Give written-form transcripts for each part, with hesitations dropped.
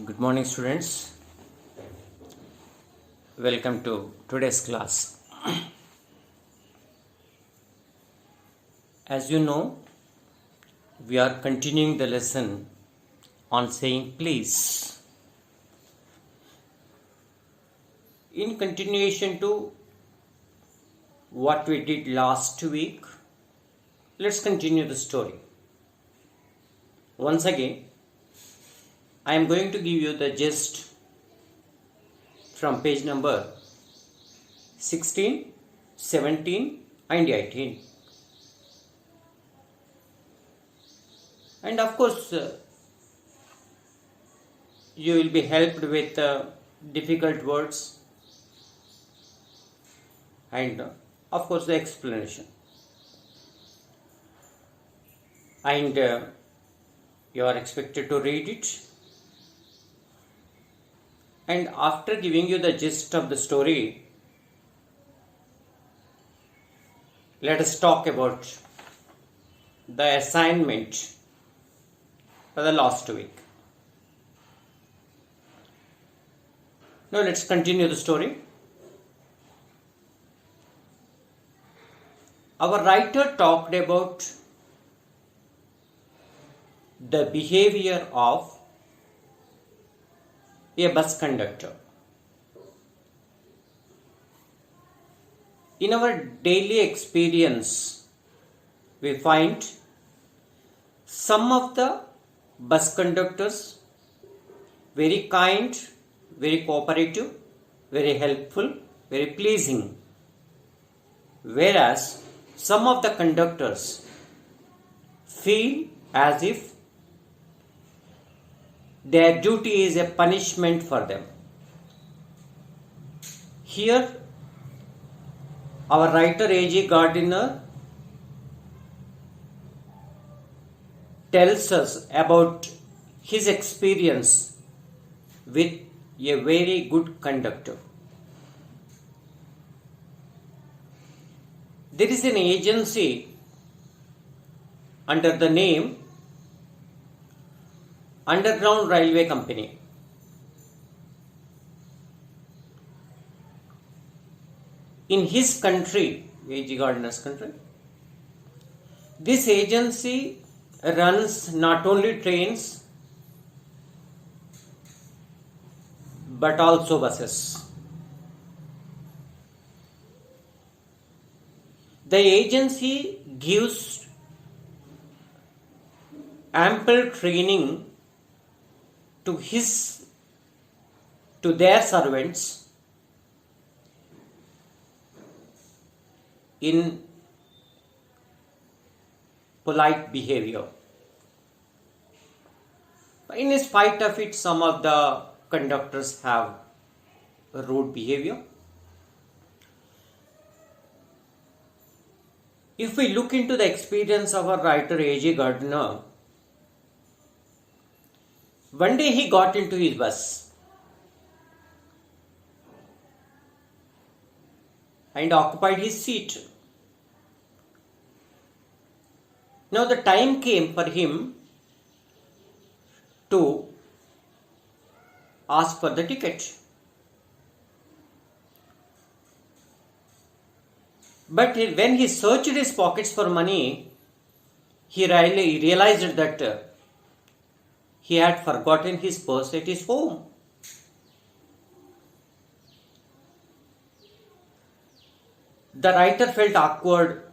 Good morning, students. Welcome to today's class. As you know, we are continuing the lesson on saying please. In continuation to what we did last week, let's continue the story. Once again, I am going to give you the gist from page number 16, 17 and 18. And of course, you will be helped with difficult words and of course the explanation. And you are expected to read it. And after giving you the gist of the story, let us talk about the assignment for the last week. Now let's continue the story. Our writer talked about the behavior of a bus conductor. In our daily experience, we find some of the bus conductors very kind, very cooperative, very helpful, very pleasing. Whereas some of the conductors feel as if their duty is a punishment for them. Here, our writer A.J. Gardiner tells us about his experience with a very good conductor. There is an agency under the name Underground Railway Company. In his country, A.J. Gardiner's country, this agency runs not only trains but also buses. The agency gives ample training to their servants in polite behavior. In spite of it, some of the conductors have rude behavior. If we look into the experience of our writer A.J. Gardiner, one day he got into his bus and occupied his seat. Now the time came for him to ask for the ticket. But when he searched his pockets for money, he realized that he had forgotten his purse at his home. The writer felt awkward.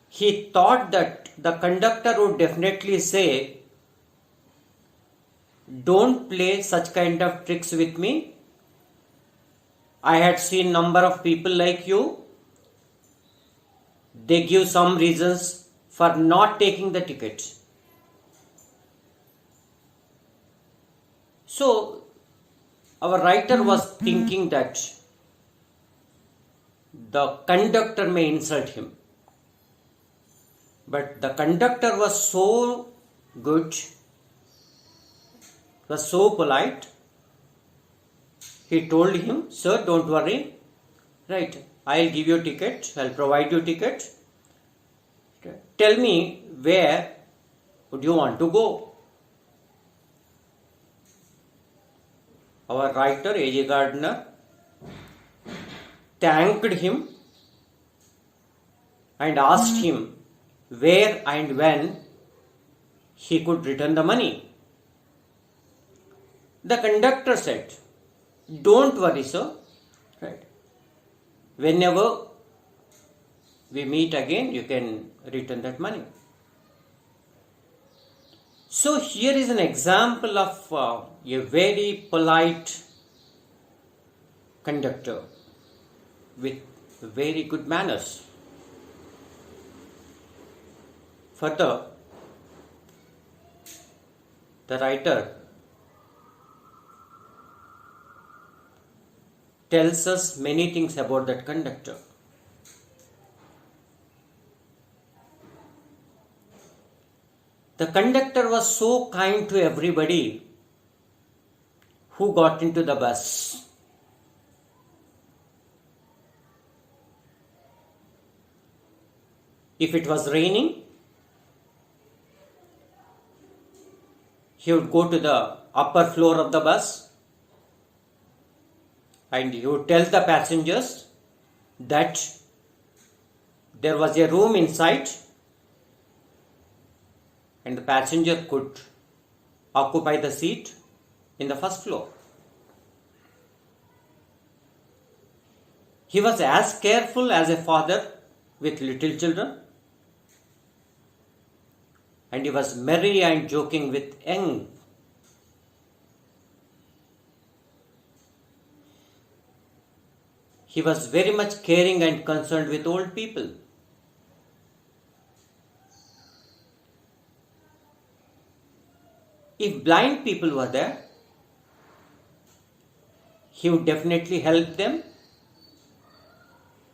He thought that the conductor would definitely say, "Don't play such kind of tricks with me. I had seen number of people like you. They give some reasons for not taking the ticket." So, our writer was thinking that the conductor may insult him. But the conductor was so good, was so polite. He told him, "Sir, don't worry. Right, I'll give you a ticket. I'll provide you a ticket. Tell me where would you want to go?" our writer A.J. Gardner thanked him and asked him where and when he could return the money. The conductor said, "Don't worry, sir. Right. Whenever we meet again, you can return that money." So here is an example of a very polite conductor with very good manners. Further, the writer tells us many things about that conductor. The conductor was so kind to everybody who got into the bus. If it was raining, he would go to the upper floor of the bus and he would tell the passengers that there was a room inside and the passenger could occupy the seat in the first floor. He was as careful as a father with little children, and he was merry and joking with young. He was very much caring and concerned with old people. If blind people were there, he would definitely help them.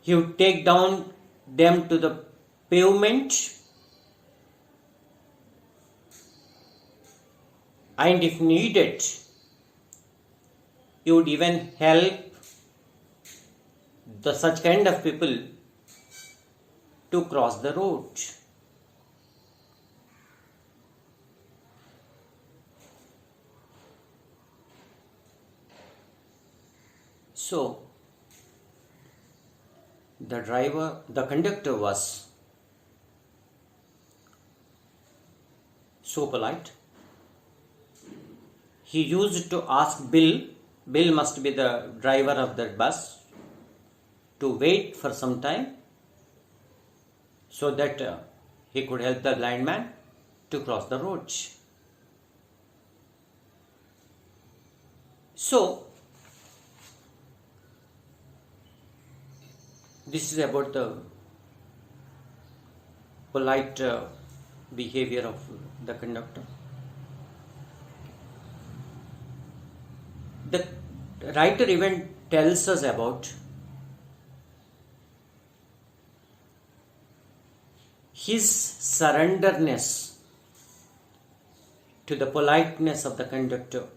He would take down them to the pavement, and if needed, he would even help such kind of people to cross the road. So, the conductor was so polite. He used to ask Bill must be the driver of that bus, to wait for some time so that he could help the blind man to cross the road. So, this is about the polite behavior of the conductor. The writer even tells us about his surrenderness to the politeness of the conductor.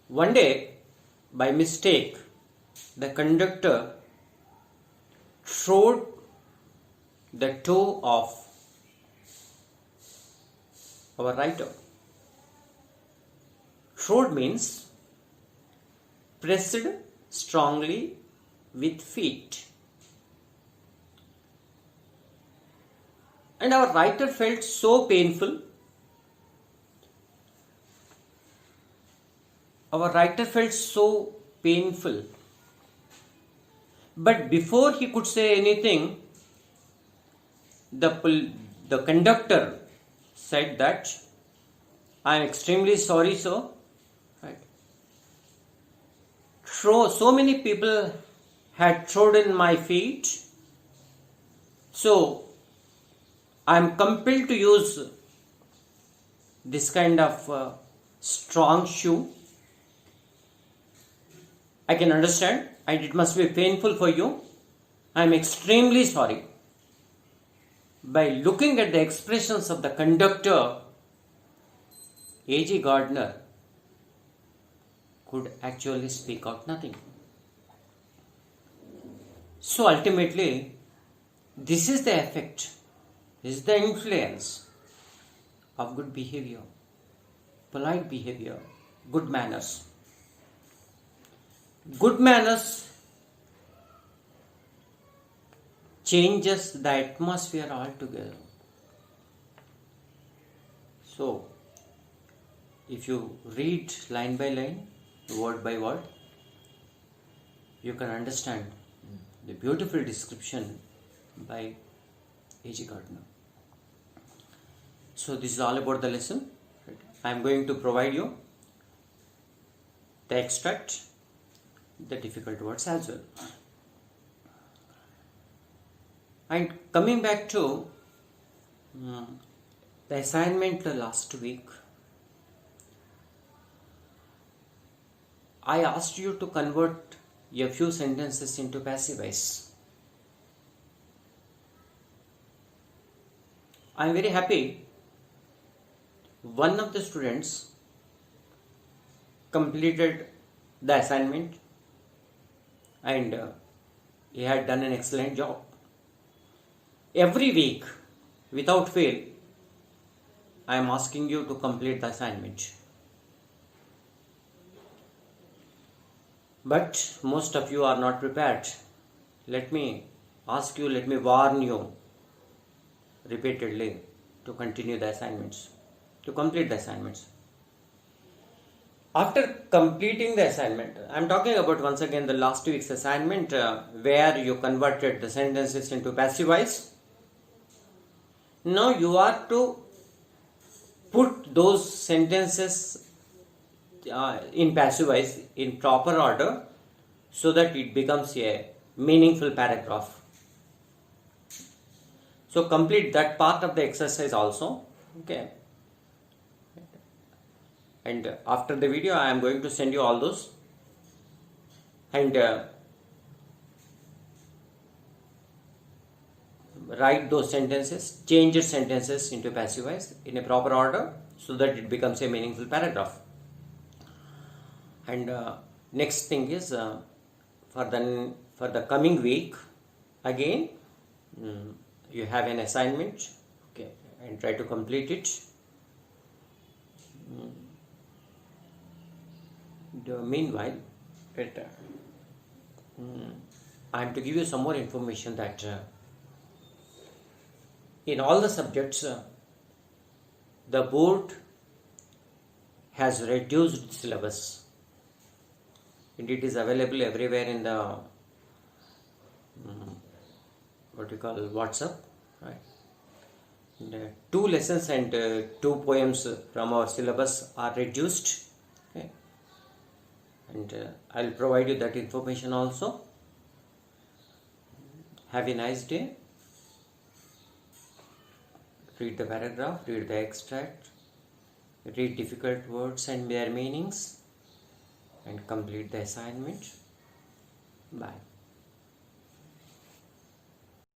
One day, by mistake, the conductor trod the toe of our writer. Trod means pressed strongly with feet. And our writer felt so painful. But before he could say anything, the conductor said that, "I am extremely sorry, sir. Right. So many people had trodden my feet, so I am compelled to use this kind of strong shoe. I can understand, and it must be painful for you. I am extremely sorry." By looking at the expressions of the conductor, A.J. Gardner could actually speak out nothing. So ultimately, this is the effect, this is the influence of good behavior. polite behavior, good manners. Good manners changes the atmosphere altogether. So, if you read line by line, word by word, you can understand the beautiful description by A.G. Gardner. So, this is all about the lesson. I am going to provide you the extract, the difficult words as well. And coming back to the assignment last week, I asked you to convert a few sentences into passive voice. I am very happy. One of the students completed the assignment and he had done an excellent job. Every week, without fail, I am asking you to complete the assignment. But most of you are not prepared. Let me ask you, let me warn you repeatedly to continue the assignments, to complete the assignments. After completing the assignment, I am talking about once again the last week's assignment where you converted the sentences into passive voice. Now you are to put those sentences in passive voice in proper order so that it becomes a meaningful paragraph. So complete that part of the exercise also. Okay. And after the video I am going to send you all those and write those sentences, change your sentences into passive voice in a proper order so that it becomes a meaningful paragraph. And next thing is for the coming week again you have an assignment, okay, and try to complete it. Meanwhile, I am to give you some more information that in all the subjects the board has reduced syllabus. And it is available everywhere in the WhatsApp, right? And, 2 lessons and 2 poems from our syllabus are reduced. Okay, and I'll provide you that information also. Have a nice day. Read the paragraph, read the extract, read difficult words and their meanings, and complete the assignment. Bye.